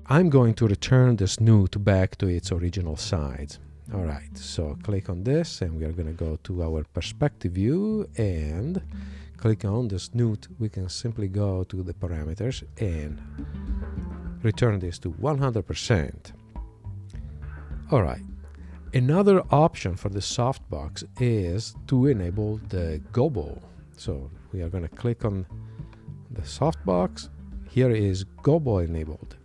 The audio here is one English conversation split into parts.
I'm going to return the snoot back to its original size. All right, so click on this and we are going to go to our perspective view and click on the snoot. We can simply go to the parameters and return this to 100%. All right, another option for the softbox is to enable the gobo. So we are going to click on the softbox. Here is gobo enabled.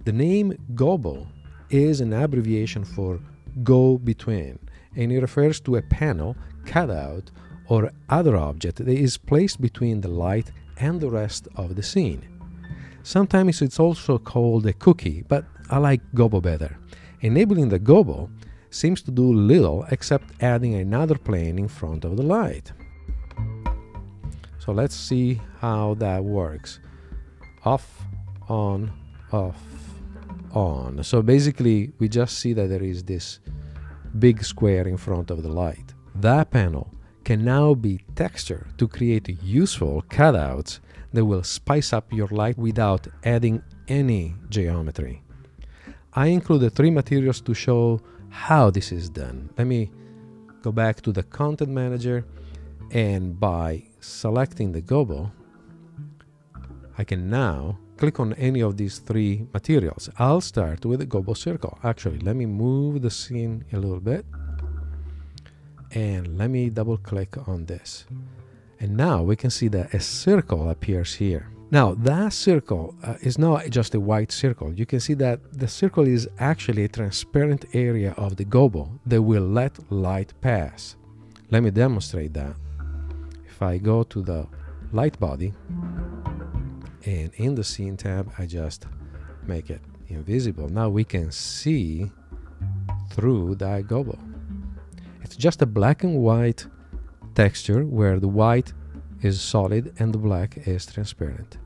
The name gobo is an abbreviation for go between, and it refers to a panel, cutout, or other object that is placed between the light and the rest of the scene. Sometimes it's also called a cookie, but I like gobo better. Enabling the gobo seems to do little except adding another plane in front of the light. So let's see how that works. Off, on, off, on. So basically we just see that there is this big square in front of the light. That panel can now be textured to create useful cutouts that will spice up your light without adding any geometry. I included 3 materials to show how this is done. Let me go back to the content manager, and by selecting the gobo, I can now click on any of these 3 materials. I'll start with the gobo circle. Actually, let me move the scene a little bit and let me double click on this. And now we can see that a circle appears here. Now that circle is not just a white circle. You can see that the circle is actually a transparent area of the gobo that will let light pass. Let me demonstrate that. If I go to the light body, and in the scene tab, I just make it invisible. Now we can see through that gobo. It's just a black and white texture where the white is solid and the black is transparent.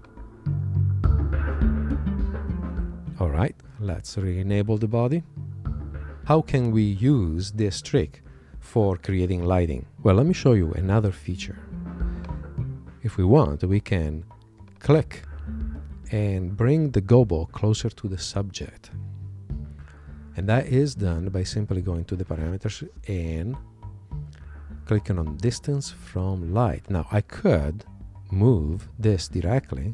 All right, let's re-enable the body. How can we use this trick for creating lighting? Well, let me show you another feature. If we want, we can click and bring the gobo closer to the subject. And that is done by simply going to the parameters and clicking on distance from light. Now I could move this directly,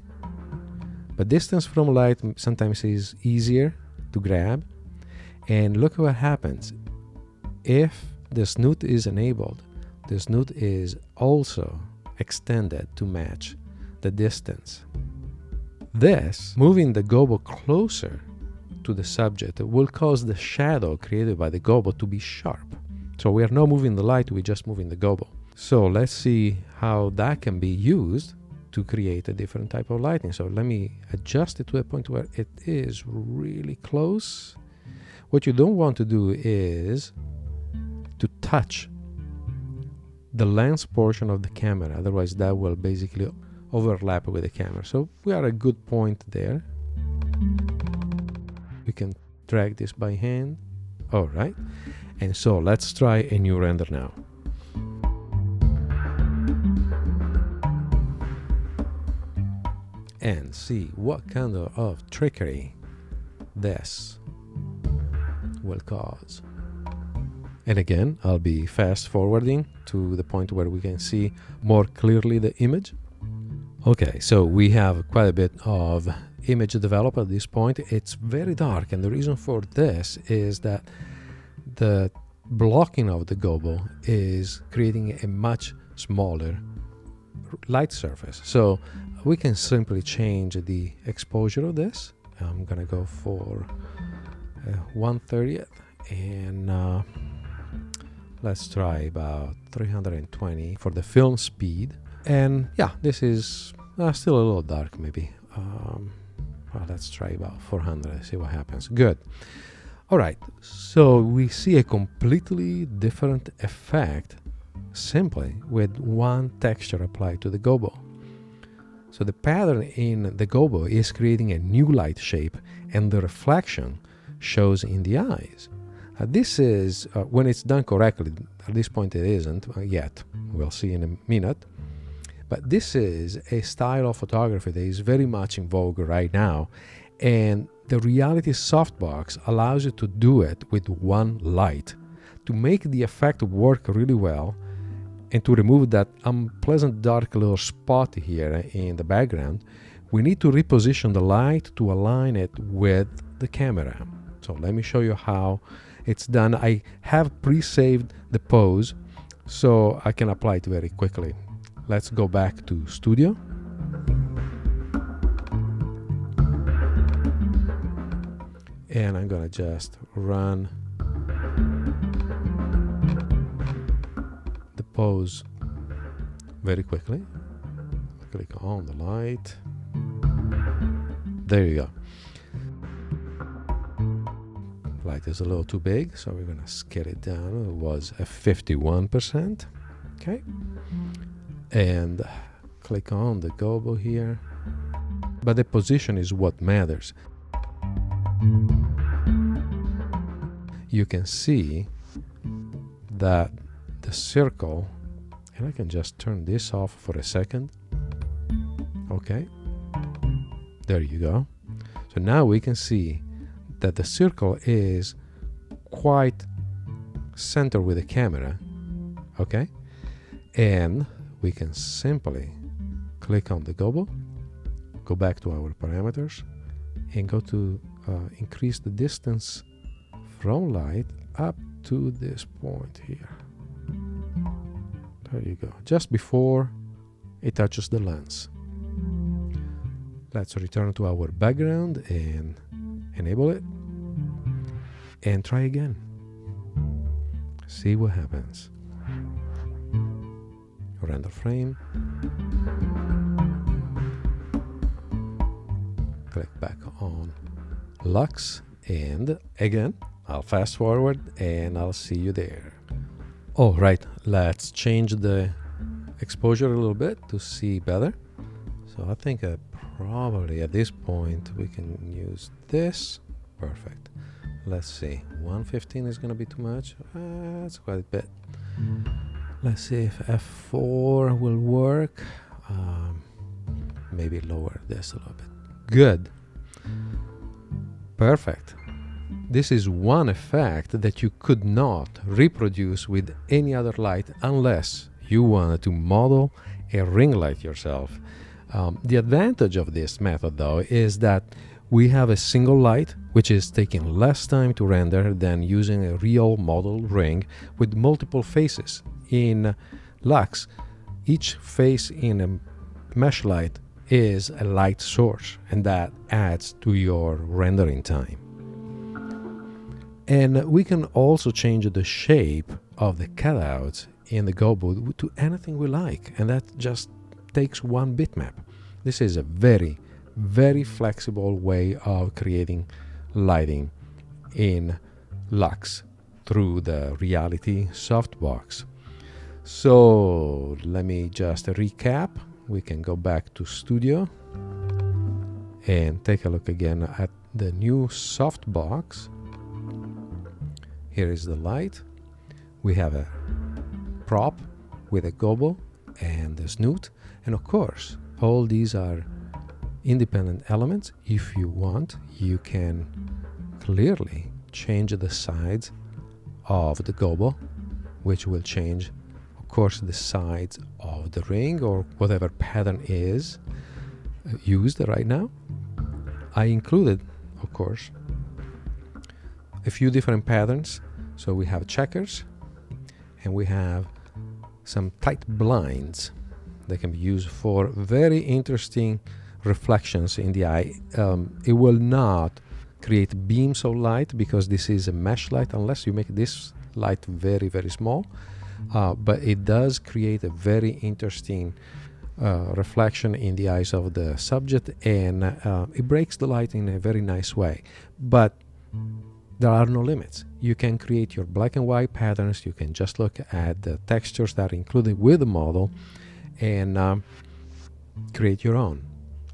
but distance from light sometimes is easier to grab. And look what happens. If the snoot is enabled, the snoot is also extended to match the distance. This, moving the gobo closer to the subject, will cause the shadow created by the gobo to be sharp. So we are not moving the light, we're just moving the gobo. So let's see how that can be used to create a different type of lighting. So let me adjust it to a point where it is really close. What you don't want to do is to touch the lens portion of the camera, otherwise that will basically overlap with the camera. So we are at a good point there. We can drag this by hand. All right. And so let's try a new render now. And see what kind of trickery this will cause. And again, I'll be fast forwarding to the point where we can see more clearly the image. Okay, so we have quite a bit of image developed at this point. It's very dark, and the reason for this is that the blocking of the gobo is creating a much smaller light surface. So we can simply change the exposure of this. I'm gonna go for 1/30th, and let's try about 320 for the film speed. And yeah, this is still a little dark maybe. Well, let's try about 400, see what happens. Good. All right, so we see a completely different effect simply with one texture applied to the gobo. So the pattern in the gobo is creating a new light shape, and the reflection shows in the eyes. This is, when it's done correctly, at this point it isn't yet, we'll see in a minute, but this is a style of photography that is very much in vogue right now, and the Reality Softbox allows you to do it with one light. To make the effect work really well and to remove that unpleasant dark little spot here in the background, we need to reposition the light to align it with the camera. So let me show you how it's done. I have pre-saved the pose so I can apply it very quickly. Let's go back to Studio. And I'm gonna just run the pose very quickly. Click on the light. There you go. Light is a little too big, so we're gonna scale it down. It was a 51%. Okay. And click on the gobo here. But the position is what matters. You can see that the circle, and I can just turn this off for a second. Okay, there you go. So now we can see that the circle is quite centered with the camera. Okay, and we can simply click on the gobo, go back to our parameters, and go to increase the distance from light up to this point here. There you go, just before it touches the lens. Let's return to our background and enable it and try again. See what happens. Render frame. Click back on Lux, and again I'll fast forward and I'll see you there. All right, let's change the exposure a little bit to see better. So I think probably at this point we can use this. Perfect. Let's see, 115 is going to be too much. That's quite a bit. Let's see if F4 will work. Maybe lower this a little bit. Good. Perfect. This is one effect that you could not reproduce with any other light unless you wanted to model a ring light yourself. The advantage of this method, though, is that we have a single light, which is taking less time to render than using a real model ring with multiple faces. In Lux, each face in a mesh light is a light source, and that adds to your rendering time. And we can also change the shape of the cutouts in the gobo to anything we like, and that just takes one bitmap. This is a very, very flexible way of creating lighting in Lux through the Reality Softbox. So let me just recap. We can go back to Studio and take a look again at the new softbox. Here is the light. We have a prop with a gobo and a snoot, and of course all these are independent elements. If you want, you can clearly change the sides of the gobo, which will change, of course, the sides of the ring or whatever pattern is used right now. I included, of course, a few different patterns. So we have checkers and we have some tight blinds that can be used for very interesting reflections in the eye. It will not create beams of light because this is a mesh light unless you make this light very, very small. But it does create a very interesting reflection in the eyes of the subject, and it breaks the light in a very nice way. But there are no limits. You can create your black and white patterns. You can just look at the textures that are included with the model and create your own.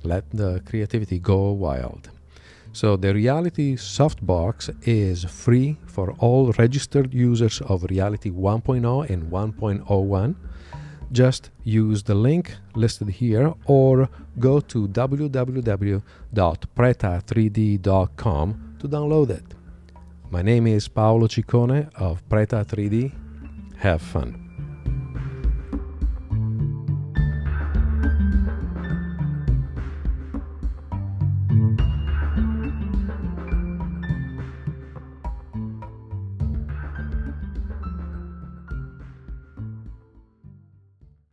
Let the creativity go wild. So the Reality Softbox is free for all registered users of Reality 1.0 and 1.01. just use the link listed here or go to www.preta3d.com to download it. My name is Paolo Ciccone of Preta 3D. Have fun.